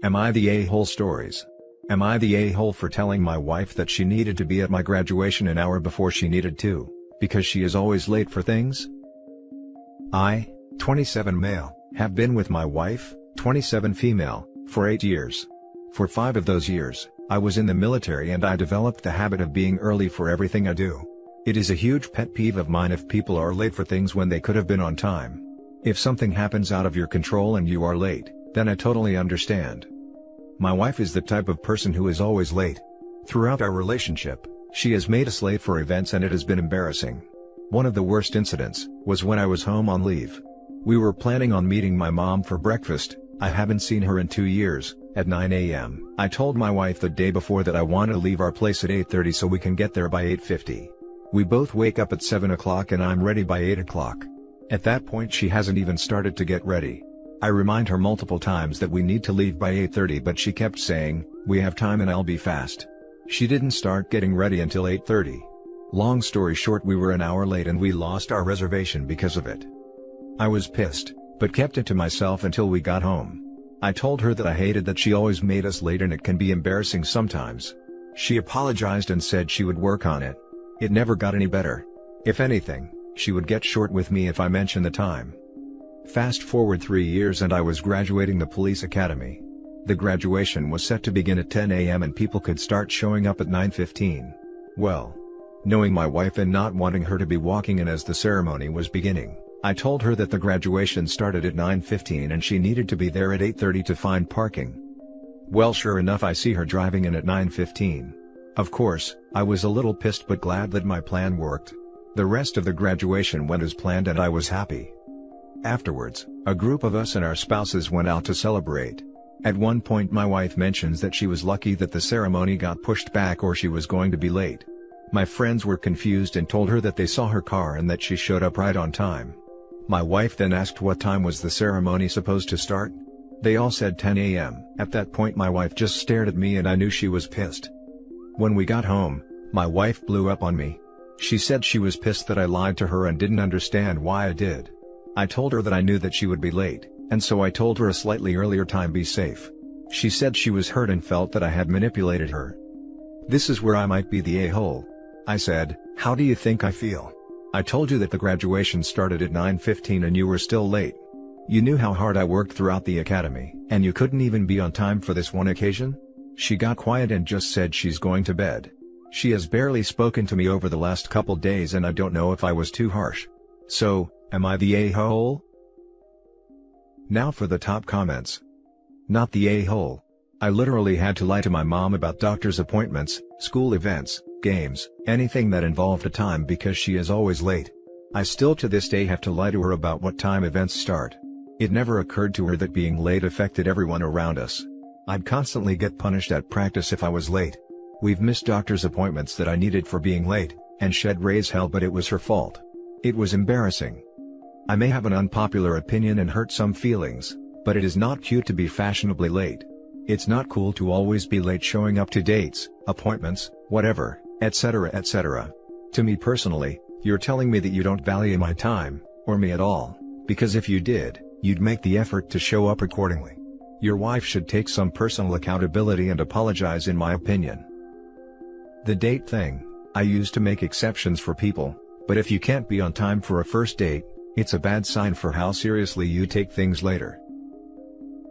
Am I the a-hole stories? Am I the a-hole for telling my wife that she needed to be at my graduation an hour before she needed to, because she is always late for things? I, 27 male, have been with my wife, 27 female, for 8 years. For 5 of those years, I was in the military and I developed the habit of being early for everything I do. It is a huge pet peeve of mine if people are late for things when they could have been on time. If something happens out of your control and you are late, then I totally understand. My wife is the type of person who is always late. Throughout our relationship, she has made us late for events and it has been embarrassing. One of the worst incidents was when I was home on leave. We were planning on meeting my mom for breakfast. I haven't seen her in 2 years. At 9 a.m., I told my wife the day before that I want to leave our place at 8:30 so we can get there by 8:50. We both wake up at 7 o'clock and I'm ready by 8 o'clock. At that point she hasn't even started to get ready. I remind her multiple times that we need to leave by 8:30 but she kept saying, "We have time and I'll be fast." She didn't start getting ready until 8:30. Long story short, we were an hour late and we lost our reservation because of it. I was pissed, but kept it to myself until we got home. I told her that I hated that she always made us late and it can be embarrassing sometimes. She apologized and said she would work on it. It never got any better. If anything, she would get short with me if I mentioned the time. Fast forward 3 years and I was graduating the police academy. The graduation was set to begin at 10 a.m. and people could start showing up at 9:15. Well, knowing my wife and not wanting her to be walking in as the ceremony was beginning, I told her that the graduation started at 9:15 and she needed to be there at 8:30 to find parking. Well, sure enough, I see her driving in at 9:15. Of course, I was a little pissed but glad that my plan worked. The rest of the graduation went as planned and I was happy. Afterwards, a group of us and our spouses went out to celebrate. At one point my wife mentions that she was lucky that the ceremony got pushed back or she was going to be late. My friends were confused and told her that they saw her car and that she showed up right on time. My wife then asked what time was the ceremony supposed to start? They all said 10 a.m. At that point my wife just stared at me and I knew she was pissed. When we got home, my wife blew up on me. She said she was pissed that I lied to her and didn't understand why I did. I told her that I knew that she would be late, and so I told her a slightly earlier time. Be safe. She said she was hurt and felt that I had manipulated her. This is where I might be the a-hole. I said, "How do you think I feel? I told you that the graduation started at 9:15 and you were still late. You knew how hard I worked throughout the academy, and you couldn't even be on time for this one occasion?" She got quiet and just said she's going to bed. She has barely spoken to me over the last couple days and I don't know if I was too harsh. So, am I the a-hole? Now for the top comments. Not the a-hole. I literally had to lie to my mom about doctor's appointments, school events, games, anything that involved a time because she is always late. I still to this day have to lie to her about what time events start. It never occurred to her that being late affected everyone around us. I'd constantly get punished at practice if I was late. We've missed doctor's appointments that I needed for being late, and shed raise hell, but it was her fault. It was embarrassing. I may have an unpopular opinion and hurt some feelings, but it is not cute to be fashionably late. It's not cool to always be late showing up to dates, appointments, whatever, etc. etc. To me personally, you're telling me that you don't value my time, or me at all, because if you did, you'd make the effort to show up accordingly. Your wife should take some personal accountability and apologize, in my opinion. The date thing, I used to make exceptions for people, but if you can't be on time for a first date, it's a bad sign for how seriously you take things later.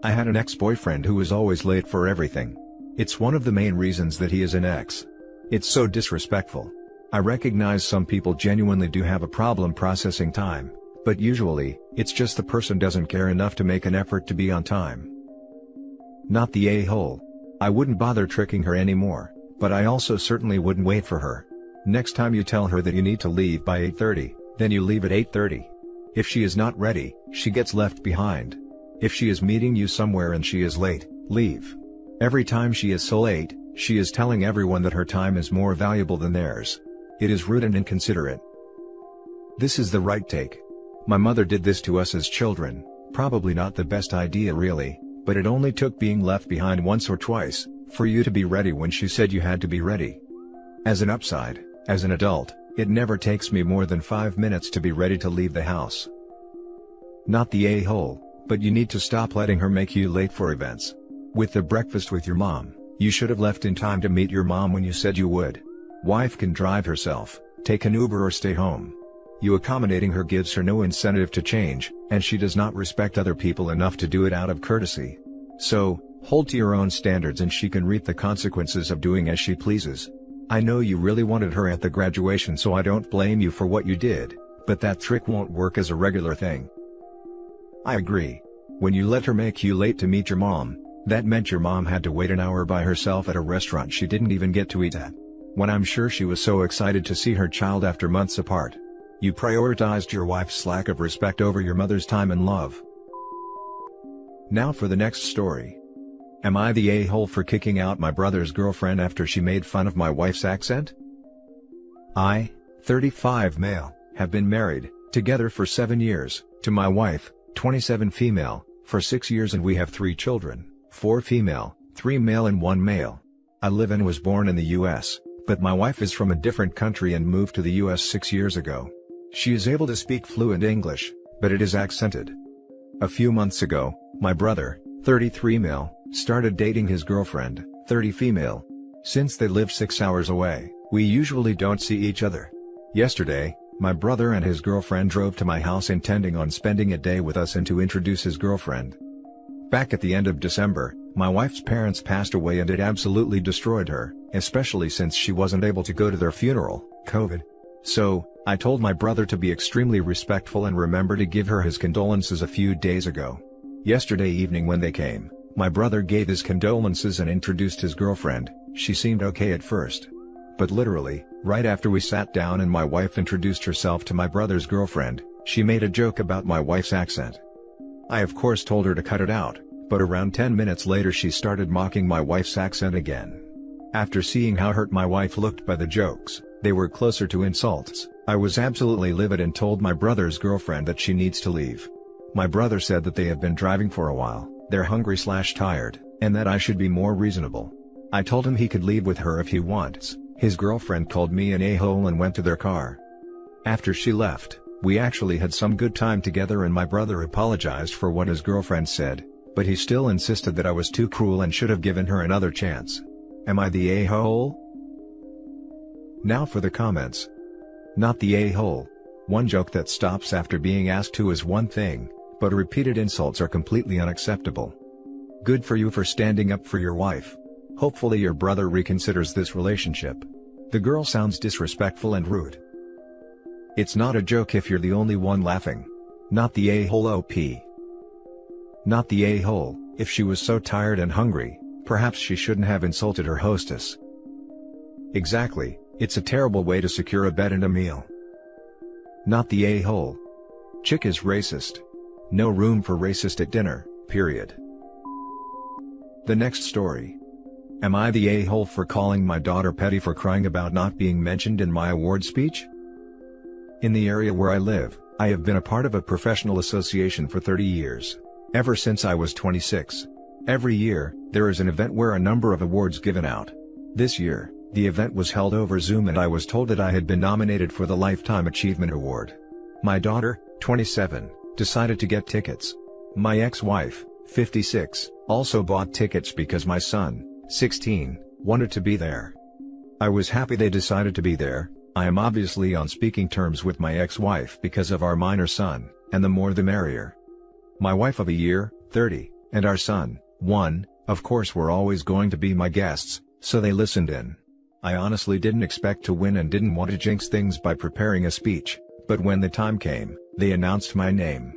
I had an ex-boyfriend who was always late for everything. It's one of the main reasons that he is an ex. It's so disrespectful. I recognize some people genuinely do have a problem processing time, but usually, it's just the person doesn't care enough to make an effort to be on time. Not the a-hole. I wouldn't bother tricking her anymore, but I also certainly wouldn't wait for her. Next time you tell her that you need to leave by 8:30, then you leave at 8:30. If she is not ready, she gets left behind. If she is meeting you somewhere and she is late, leave. Every time she is so late, she is telling everyone that her time is more valuable than theirs. It is rude and inconsiderate. This is the right take. My mother did this to us as children, probably not the best idea really, but it only took being left behind once or twice, for you to be ready when she said you had to be ready. As an upside, as an adult, it never takes me more than 5 minutes to be ready to leave the house. Not the a-hole, but you need to stop letting her make you late for events. With the breakfast with your mom, you should have left in time to meet your mom when you said you would. Wife can drive herself, take an Uber or stay home. You accommodating her gives her no incentive to change, and she does not respect other people enough to do it out of courtesy. So, hold to your own standards and she can reap the consequences of doing as she pleases. I know you really wanted her at the graduation, so I don't blame you for what you did, but that trick won't work as a regular thing. I agree. When you let her make you late to meet your mom, that meant your mom had to wait an hour by herself at a restaurant she didn't even get to eat at. When I'm sure she was so excited to see her child after months apart. You prioritized your wife's lack of respect over your mother's time and love. Now for the next story. Am I the a-hole for kicking out my brother's girlfriend after she made fun of my wife's accent? I, 35 male, have been married, together for 7 years, to my wife, 27 female, for 6 years, and we have 3 children, 4 female, 3 male and 1 male. I live and was born in the US, but my wife is from a different country and moved to the US 6 years ago. She is able to speak fluent English, but it is accented. A few months ago, my brother, 33 male, started dating his girlfriend, 30 female. Since they live 6 hours away, we usually don't see each other. Yesterday, my brother and his girlfriend drove to my house intending on spending a day with us and to introduce his girlfriend. Back at the end of December, my wife's parents passed away and it absolutely destroyed her, especially since she wasn't able to go to their funeral, COVID. So, I told my brother to be extremely respectful and remember to give her his condolences a few days ago. Yesterday evening when they came, my brother gave his condolences and introduced his girlfriend. She seemed okay at first. But literally, right after we sat down and my wife introduced herself to my brother's girlfriend, she made a joke about my wife's accent. I of course told her to cut it out, but around 10 minutes later she started mocking my wife's accent again. After seeing how hurt my wife looked by the jokes, they were closer to insults, I was absolutely livid and told my brother's girlfriend that she needs to leave. My brother said that they have been driving for a while, they're hungry/tired, and that I should be more reasonable. I told him he could leave with her if he wants. His girlfriend called me an a-hole and went to their car. After she left, we actually had some good time together and my brother apologized for what his girlfriend said, but he still insisted that I was too cruel and should have given her another chance. Am I the a-hole? Now for the comments. Not the a-hole. One joke that stops after being asked to is one thing, but repeated insults are completely unacceptable. Good for you for standing up for your wife. Hopefully your brother reconsiders this relationship. The girl sounds disrespectful and rude. It's not a joke if you're the only one laughing. Not the a-hole OP. Not the a-hole. If she was so tired and hungry, perhaps she shouldn't have insulted her hostess. Exactly, it's a terrible way to secure a bed and a meal. Not the a-hole. Chick is racist. No room for racist at dinner, period. The next story. Am I the a-hole for calling my daughter petty for crying about not being mentioned in my award speech? In the area where I live, I have been a part of a professional association for 30 years. Ever since I was 26. Every year, there is an event where a number of awards given out. This year, the event was held over Zoom and I was told that I had been nominated for the Lifetime Achievement Award. My daughter, 27, decided to get tickets. My ex-wife, 56, also bought tickets because my son, 16, wanted to be there. I was happy they decided to be there. I am obviously on speaking terms with my ex-wife because of our minor son, and the more the merrier. My wife of a year, 30, and our son, 1, of course were always going to be my guests, so they listened in. I honestly didn't expect to win and didn't want to jinx things by preparing a speech, but when the time came, they announced my name.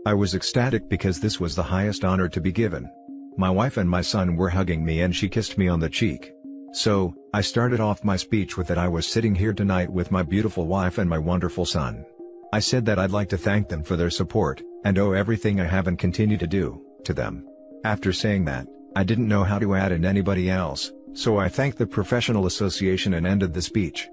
I was ecstatic because this was the highest honor to be given. My wife and my son were hugging me and she kissed me on the cheek. So, I started off my speech with that I was sitting here tonight with my beautiful wife and my wonderful son. I said that I'd like to thank them for their support, and owe everything I have and continue to do, to them. After saying that, I didn't know how to add in anybody else, so I thanked the professional association and ended the speech.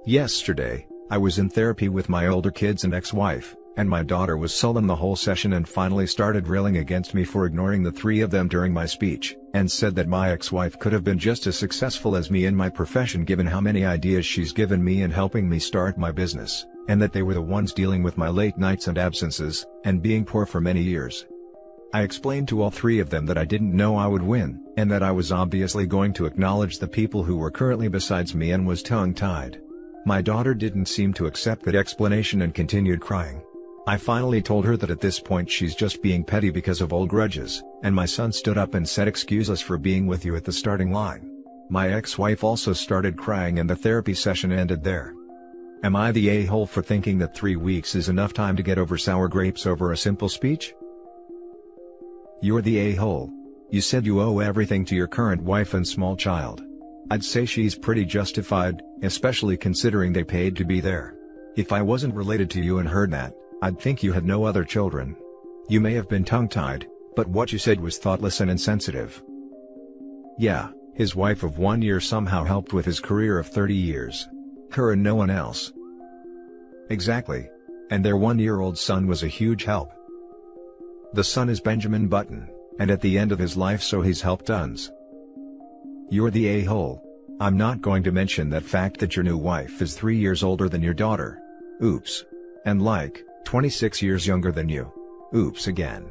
Yesterday, I was in therapy with my older kids and ex-wife, and my daughter was sullen the whole session and finally started railing against me for ignoring the 3 of them during my speech, and said that my ex-wife could have been just as successful as me in my profession given how many ideas she's given me in helping me start my business, and that they were the ones dealing with my late nights and absences, and being poor for many years. I explained to all three of them that I didn't know I would win, and that I was obviously going to acknowledge the people who were currently besides me and was tongue-tied. My daughter didn't seem to accept that explanation and continued crying. I finally told her that at this point she's just being petty because of old grudges, and my son stood up and said, "Excuse us for being with you at the starting line." My ex-wife also started crying and the therapy session ended there. Am I the a-hole for thinking that 3 weeks is enough time to get over sour grapes over a simple speech? You're the a-hole. You said you owe everything to your current wife and small child. I'd say she's pretty justified, especially considering they paid to be there. If I wasn't related to you and heard that, I'd think you had no other children. You may have been tongue-tied, but what you said was thoughtless and insensitive. Yeah, his wife of 1 year somehow helped with his career of 30 years. Her and no one else. Exactly. And their 1-year-old son was a huge help. The son is Benjamin Button, and at the end of his life so he's helped tons. You're the a-hole. I'm not going to mention that fact that your new wife is 3 years older than your daughter. Oops. And like, 26 years younger than you. Oops again.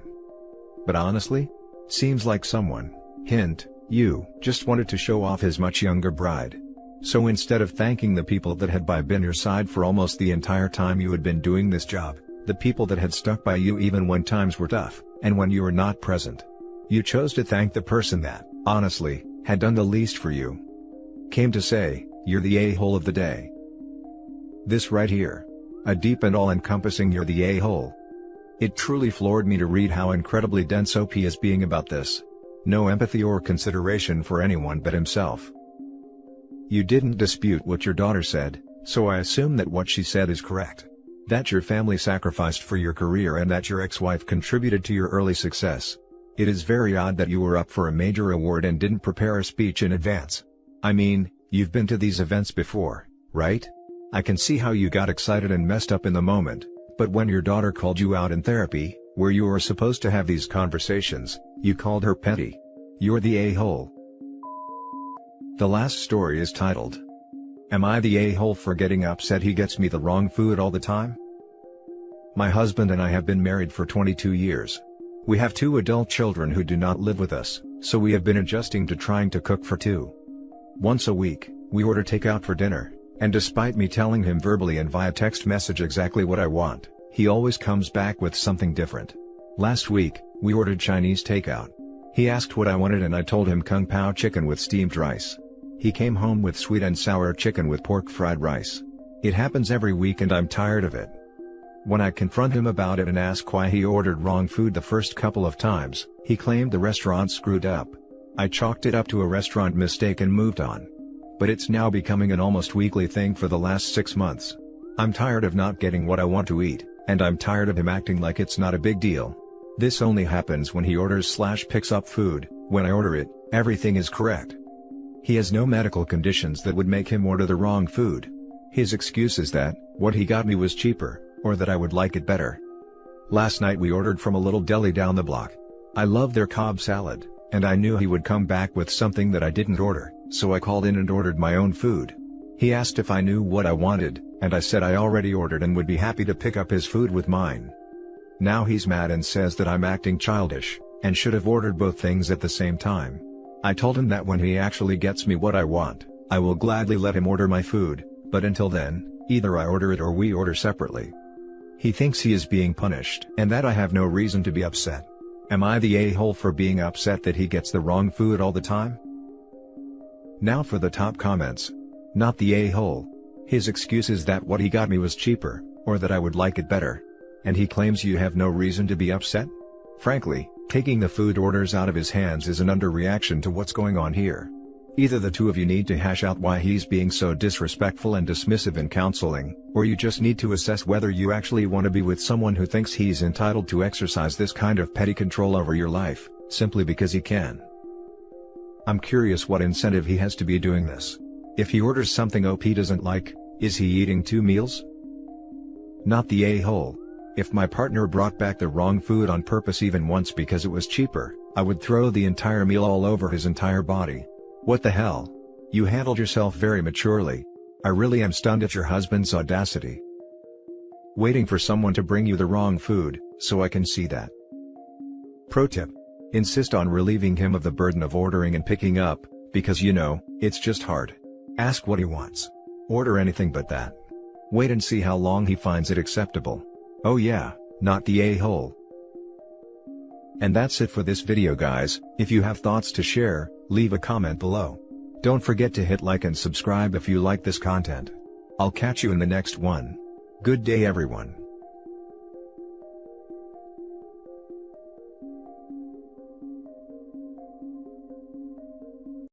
But honestly? Seems like someone, hint, you, just wanted to show off his much younger bride. So instead of thanking the people that had been your side for almost the entire time you had been doing this job, the people that had stuck by you even when times were tough, and when you were not present, you chose to thank the person that, honestly, had done the least for you. Came to say, you're the a-hole of the day. This right here. A deep and all-encompassing "you're the a-hole." It truly floored me to read how incredibly dense OP is being about this. No empathy or consideration for anyone but himself. You didn't dispute what your daughter said, so I assume that what she said is correct. That your family sacrificed for your career and that your ex-wife contributed to your early success. It is very odd that you were up for a major award and didn't prepare a speech in advance. I mean, you've been to these events before, right? I can see how you got excited and messed up in the moment, but when your daughter called you out in therapy, where you were supposed to have these conversations, you called her petty. You're the a-hole. The last story is titled, Am I the a-hole for getting upset he gets me the wrong food all the time? My husband and I have been married for 22 years. We have 2 adult children who do not live with us, so we have been adjusting to trying to cook for 2. Once a week, we order takeout for dinner. And despite me telling him verbally and via text message exactly what I want, he always comes back with something different. Last week, we ordered Chinese takeout. He asked what I wanted and I told him Kung Pao chicken with steamed rice. He came home with sweet and sour chicken with pork fried rice. It happens every week and I'm tired of it. When I confront him about it and ask why he ordered wrong food the first couple of times, he claimed the restaurant screwed up. I chalked it up to a restaurant mistake and moved on. But it's now becoming an almost weekly thing for the last 6 months. I'm tired of not getting what I want to eat, and I'm tired of him acting like it's not a big deal. This only happens when he orders/picks up food. When I order it, everything is correct. He has no medical conditions that would make him order the wrong food. His excuse is that, what he got me was cheaper, or that I would like it better. Last night we ordered from a little deli down the block. I love their Cobb salad, and I knew he would come back with something that I didn't order. So I called in and ordered my own food. He asked if I knew what I wanted, and I said I already ordered and would be happy to pick up his food with mine. Now he's mad and says that I'm acting childish, and should have ordered both things at the same time. I told him that when he actually gets me what I want, I will gladly let him order my food, but until then, either I order it or we order separately. He thinks he is being punished and that I have no reason to be upset. Am I the a-hole for being upset that he gets the wrong food all the time? Now for the top comments. Not the a-hole. His excuse is that what he got me was cheaper, or that I would like it better. And he claims you have no reason to be upset? Frankly, taking the food orders out of his hands is an underreaction to what's going on here. Either the two of you need to hash out why he's being so disrespectful and dismissive in counseling, or you just need to assess whether you actually want to be with someone who thinks he's entitled to exercise this kind of petty control over your life, simply because he can. I'm curious what incentive he has to be doing this. If he orders something OP doesn't like, is he eating 2 meals? Not the a-hole. If my partner brought back the wrong food on purpose even once because it was cheaper, I would throw the entire meal all over his entire body. What the hell? You handled yourself very maturely. I really am stunned at your husband's audacity. Waiting for someone to bring you the wrong food, so I can see that. Pro tip. Insist on relieving him of the burden of ordering and picking up, because it's just hard. Ask what he wants. Order anything but that. Wait and see how long he finds it acceptable. Oh yeah, not the a-hole. And that's it for this video guys. If you have thoughts to share, leave a comment below. Don't forget to hit like and subscribe if you like this content. I'll catch you in the next one. Good day everyone.